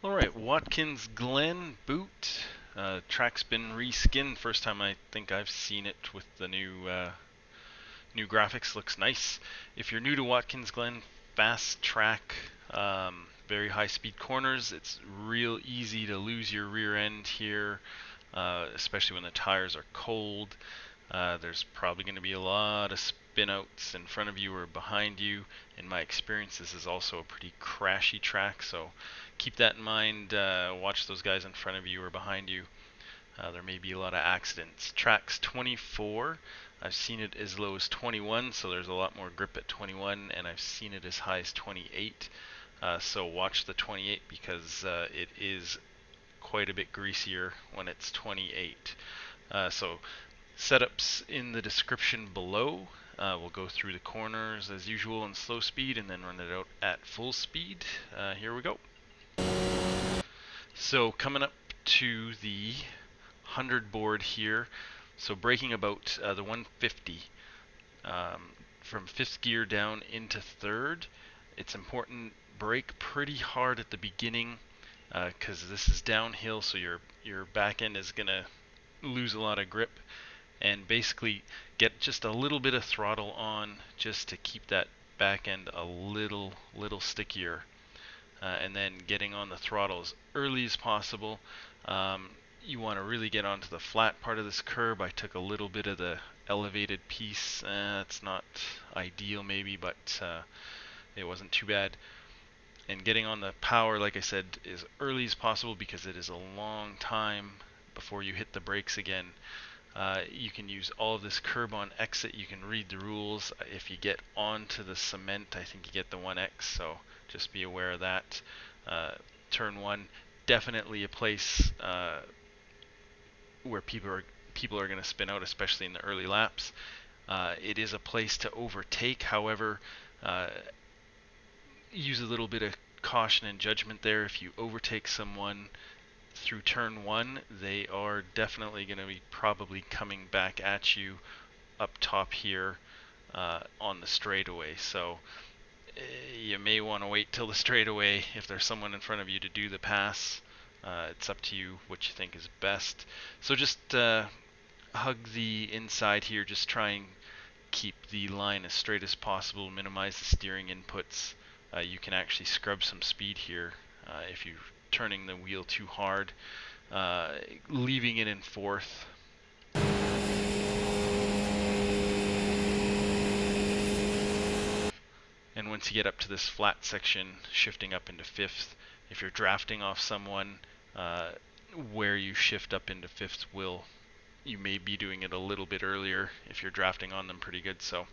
Alright, Watkins Glen boot. Track's been reskinned. First time I think I've seen it with the new graphics. Looks nice. If you're new to Watkins Glen, fast track, very high speed corners. It's real easy to lose your rear end here, especially when the tires are cold. There's probably going to be a lot of spin outs in front of you or behind you. In my experience, this is also a pretty crashy track, so keep that in mind. Watch those guys in front of you or behind you. There may be a lot of accidents. Track's 24. I've seen it as low as 21, so there's a lot more grip at 21, and I've seen it as high as 28. So watch the 28 because it is quite a bit greasier when it's 28. So setups in the description below. We'll go through the corners as usual in slow speed and then run it out at full speed. Here we go. So coming up to the 100 board here. So braking about the 150 from fifth gear down into third. It's important brake pretty hard at the beginning because this is downhill, so your back end is gonna lose a lot of grip, and basically get just a little bit of throttle on just to keep that back end a little stickier, and then getting on the throttle as early as possible. You want to really get onto the flat part of this curb. I took a little bit of the elevated piece. It's not ideal maybe, but it wasn't too bad. And getting on the power, like I said, as early as possible because it is a long time before you hit the brakes again. You can use all of this curb on exit. You can read the rules. If you get onto the cement, I think you get the 1x, so just be aware of that. Turn 1, definitely a place where people are going to spin out, especially in the early laps. It is a place to overtake, however, use a little bit of caution and judgment there. If you overtake someone through turn 1, they are definitely going to be probably coming back at you up top here on the straightaway. So you may want to wait till the straightaway if there's someone in front of you to do the pass. It's up to you what you think is best. So just hug the inside here. Just try and keep the line as straight as possible. Minimize the steering inputs. You can actually scrub some speed here if you're turning the wheel too hard. Leaving it in fourth. And once you get up to this flat section, shifting up into fifth. If you're drafting off someone, where you shift up into fifth you may be doing it a little bit earlier if you're drafting on them pretty good, so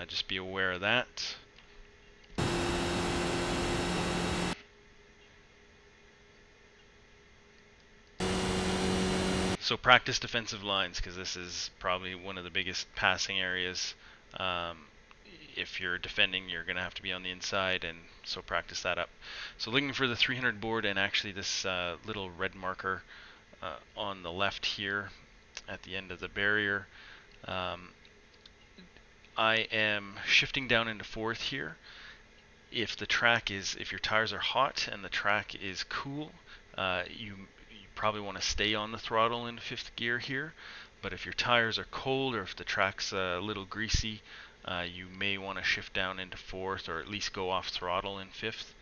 just be aware of that. So practice defensive lines because this is probably one of the biggest passing areas. If you're defending, you're going to have to be on the inside, and so practice that up. So looking for the 300 board, and actually this little red marker on the left here at the end of the barrier. I am shifting down into fourth here. If your tires are hot and the track is cool, you probably want to stay on the throttle in fifth gear here. But if your tires are cold or if the track's a little greasy, you may want to shift down into fourth or at least go off throttle in fifth.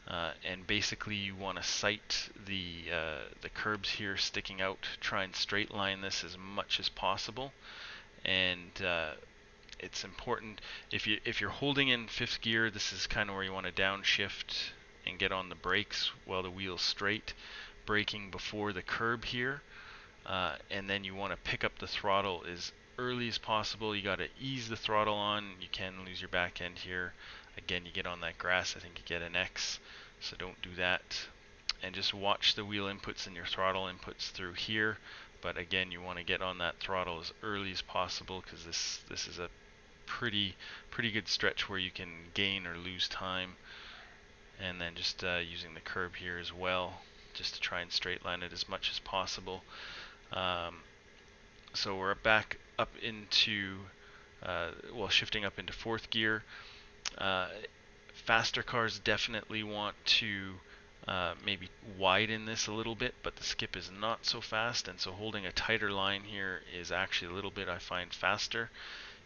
And basically you want to sight the curbs here sticking out. Try and straight line this as much as possible. And it's important if you're holding in fifth gear, this is kind of where you want to downshift and get on the brakes while the wheel's straight, braking before the curb here, and then you want to pick up the throttle as early as possible. You got to ease the throttle on. You can lose your back end here. Again, you get on that grass, I think you get an X, so don't do that. And just watch the wheel inputs and your throttle inputs through here. But again, you want to get on that throttle as early as possible because this is a pretty good stretch where you can gain or lose time. And then just using the curb here as well, just to try and straight line it as much as possible. So we're back up into, shifting up into fourth gear. Faster cars definitely want to maybe widen this a little bit, but the skip is not so fast, and so holding a tighter line here is actually a little bit, I find, faster.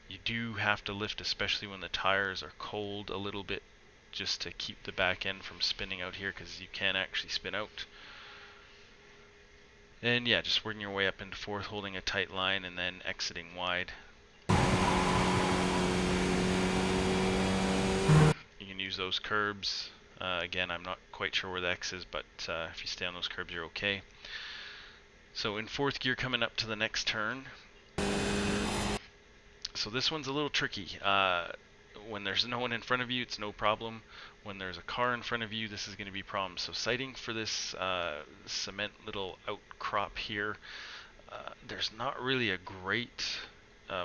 You do have to lift, especially when the tires are cold, a little bit, just to keep the back end from spinning out here, because you can actually spin out. And yeah, just working your way up into fourth, holding a tight line, and then exiting wide. You can use those curbs. Again, I'm not quite sure where the X is, but if you stay on those curbs, you're okay. So in fourth gear, coming up to the next turn. So this one's a little tricky. When there's no one in front of you, it's no problem. When there's a car in front of you, this is going to be a problem. So sighting for this cement little outcrop here, there's not really a great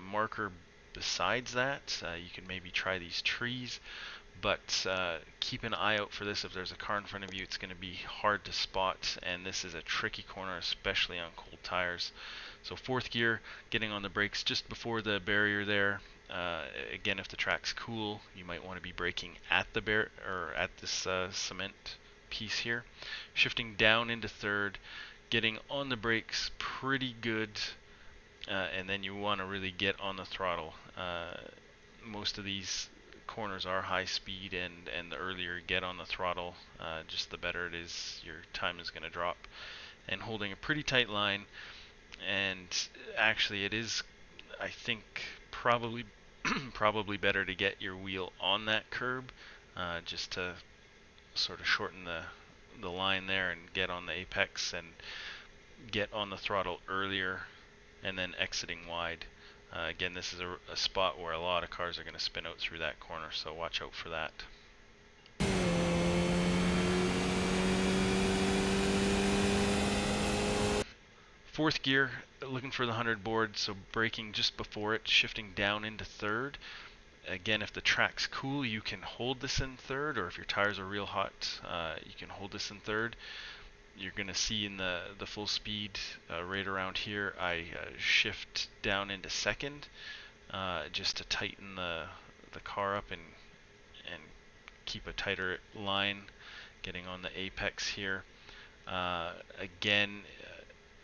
marker besides that. You can maybe try these trees, but keep an eye out for this. If there's a car in front of you, it's going to be hard to spot, and this is a tricky corner, especially on cold tires. So fourth gear, getting on the brakes just before the barrier there. Again, if the track's cool, you might want to be braking at the at this cement piece here. Shifting down into third, getting on the brakes pretty good, and then you want to really get on the throttle. Most of these corners are high speed, and the earlier you get on the throttle, just the better it is. Your time is going to drop. And holding a pretty tight line. And actually, it is, I think, probably better to get your wheel on that curb, just to sort of shorten the line there and get on the apex and get on the throttle earlier, and then exiting wide. Again, this is a spot where a lot of cars are going to spin out through that corner, so watch out for that. Fourth gear, looking for the 100 board, so braking just before it, shifting down into third. Again, if the track's cool, you can hold this in third, or if your tires are real hot, you can hold this in third. You're going to see in the full speed right around here, I shift down into second, just to tighten the car up and keep a tighter line, getting on the apex here. Again,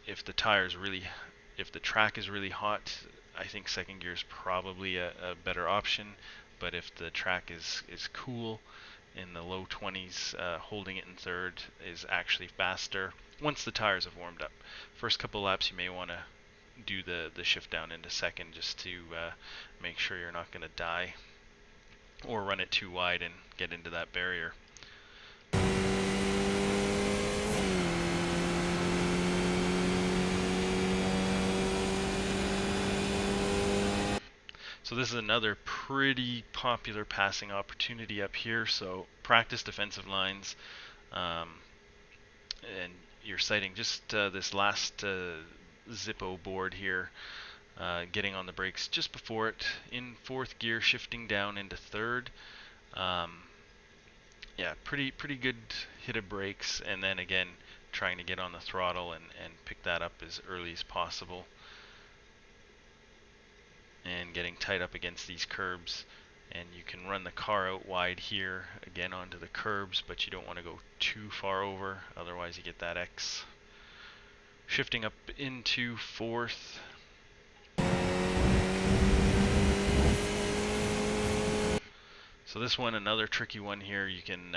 if the track is really hot, I think second gear is probably a better option. But if the track is cool, in the low 20s, holding it in third is actually faster once the tires have warmed up. First couple laps, you may want to do the shift down into second, just to make sure you're not going to die or run it too wide and get into that barrier. So this is another pretty popular passing opportunity up here. So practice defensive lines, and you're sighting just this last Zippo board here, getting on the brakes just before it, in fourth gear, shifting down into third. Yeah, pretty good hit of brakes, and then again trying to get on the throttle and pick that up as early as possible. And getting tight up against these curbs, and you can run the car out wide here again onto the curbs, but you don't want to go too far over, otherwise you get that X. Shifting up into fourth. So this one, another tricky one here. You can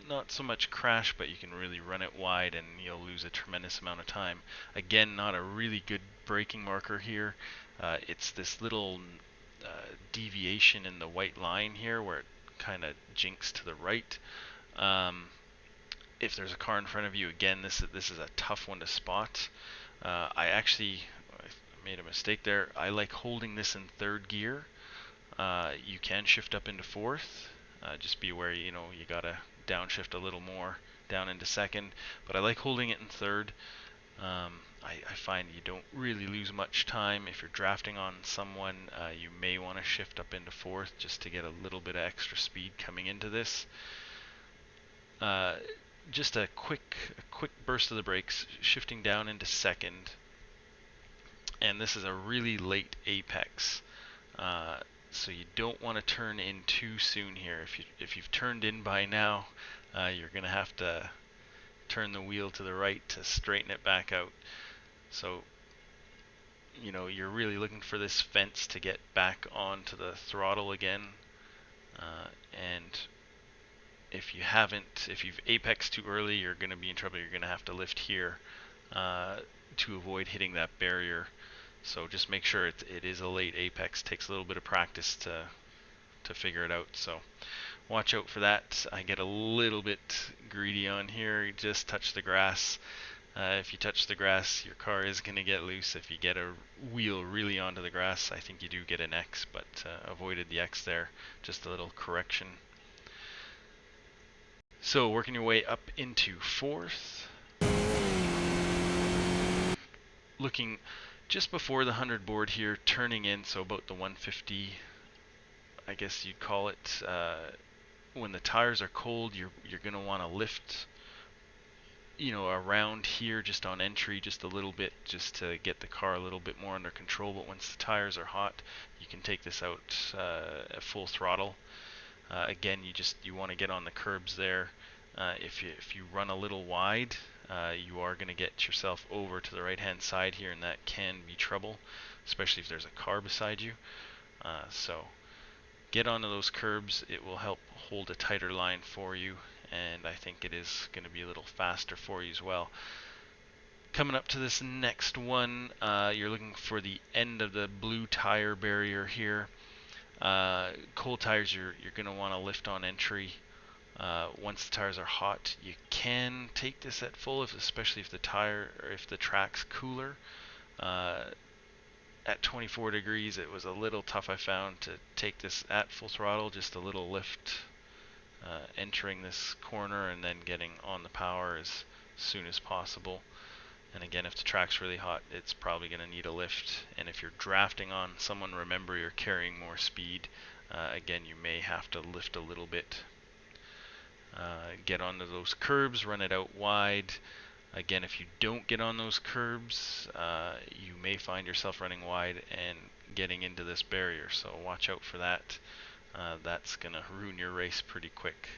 not so much crash, but you can really run it wide and you'll lose a tremendous amount of time. Again, not a really good braking marker here. It's this little deviation in the white line here where it kind of jinks to the right. If there's a car in front of you, again, this is a tough one to spot. I made a mistake there. I like holding this in third gear. You can shift up into fourth. Just be aware, you gotta downshift a little more down into second. But I like holding it in third. I find you don't really lose much time. If you're drafting on someone, you may want to shift up into fourth just to get a little bit of extra speed coming into this. Just a quick burst of the brakes, shifting down into second. And this is a really late apex. So you don't want to turn in too soon here. If you've turned in by now, you're going to have to turn the wheel to the right to straighten it back out. So, you know, you're really looking for this fence to get back onto the throttle again. And if you've apexed too early, you're going to be in trouble. You're going to have to lift here to avoid hitting that barrier. So just make sure it is a late apex. Takes a little bit of practice to figure it out. So watch out for that. I get a little bit greedy on here. You just touch the grass. If you touch the grass, your car is going to get loose. If you get a wheel really onto the grass, I think you do get an X, but avoided the X there. Just a little correction. So working your way up into fourth. Looking just before the 100 board here, turning in, so about the 150, I guess you'd call it. When the tires are cold, you're going to want to lift, you know, around here just on entry just a little bit, just to get the car a little bit more under control. But once the tires are hot, you can take this out at full throttle. Again, you want to get on the curbs there. If you run a little wide, you are going to get yourself over to the right hand side here, and that can be trouble, especially if there's a car beside you. So get onto those curbs. It will help hold a tighter line for you, and I think it is going to be a little faster for you as well. Coming up to this next one, you're looking for the end of the blue tire barrier here. Cold tires, you're going to want to lift on entry. Once the tires are hot, you can take this at full, especially if the track's cooler. At 24 degrees, it was a little tough, I found, to take this at full throttle. Just a little lift entering this corner and then getting on the power as soon as possible. And again, if the track's really hot, it's probably going to need a lift. And if you're drafting on someone, remember you're carrying more speed. Again, you may have to lift a little bit. Get onto those curbs, run it out wide. Again, if you don't get on those curbs, you may find yourself running wide and getting into this barrier. So watch out for that. That's going to ruin your race pretty quick.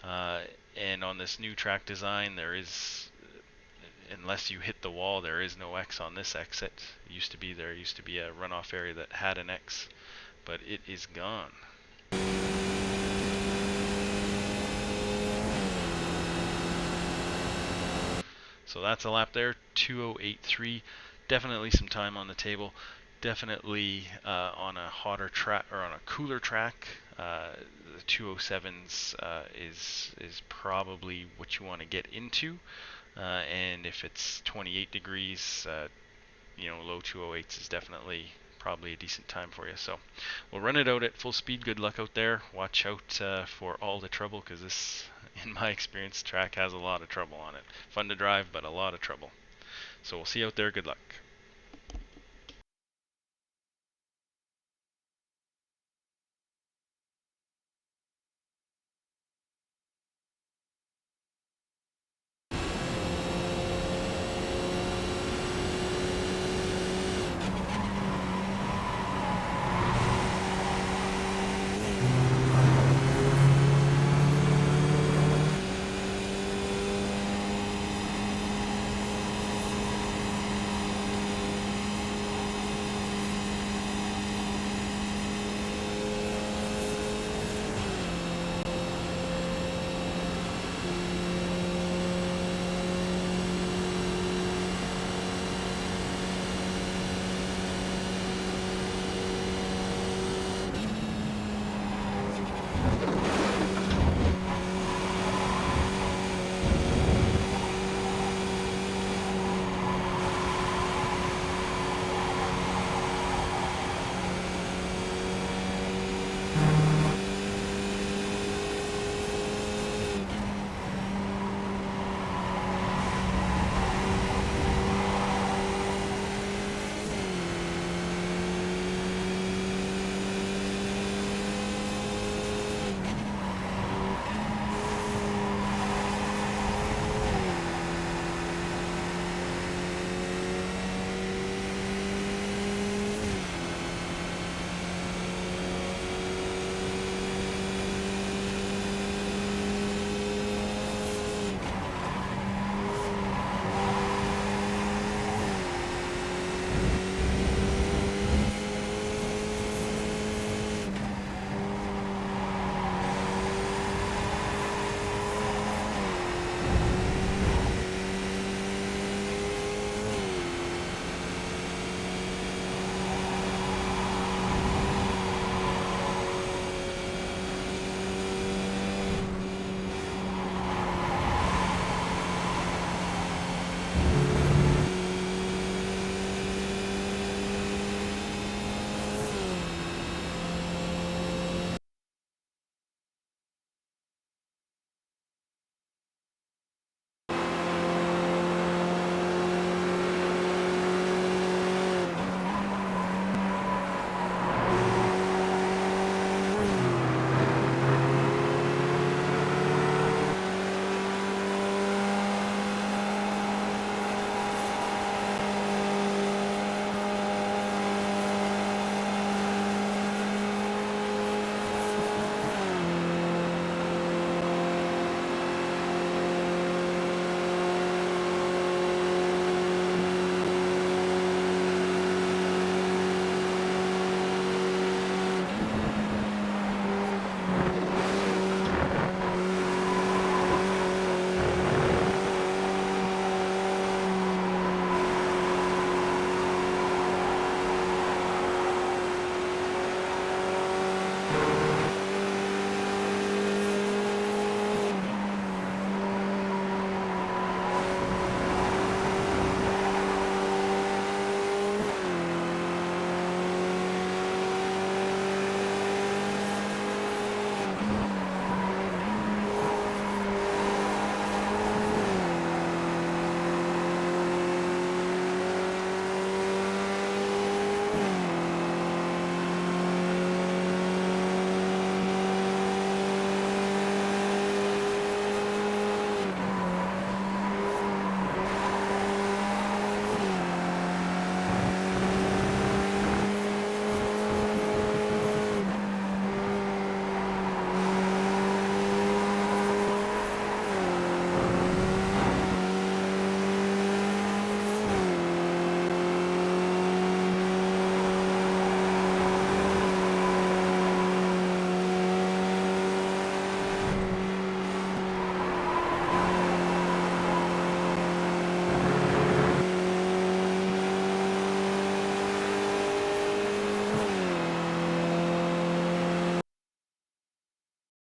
And on this new track design, unless you hit the wall, there is no X on this exit. There used to be a runoff area that had an X, but it is gone. So that's a lap there, 2:08.3. Definitely some time on the table. Definitely on a hotter track or on a cooler track, the 2:07s is probably what you want to get into. And if it's 28 degrees, low 2:08s is definitely probably a decent time for you. So we'll run it out at full speed. Good luck out there. Watch out for all the trouble, because this, in my experience, track has a lot of trouble on it. Fun to drive, but a lot of trouble. So we'll see you out there. Good luck.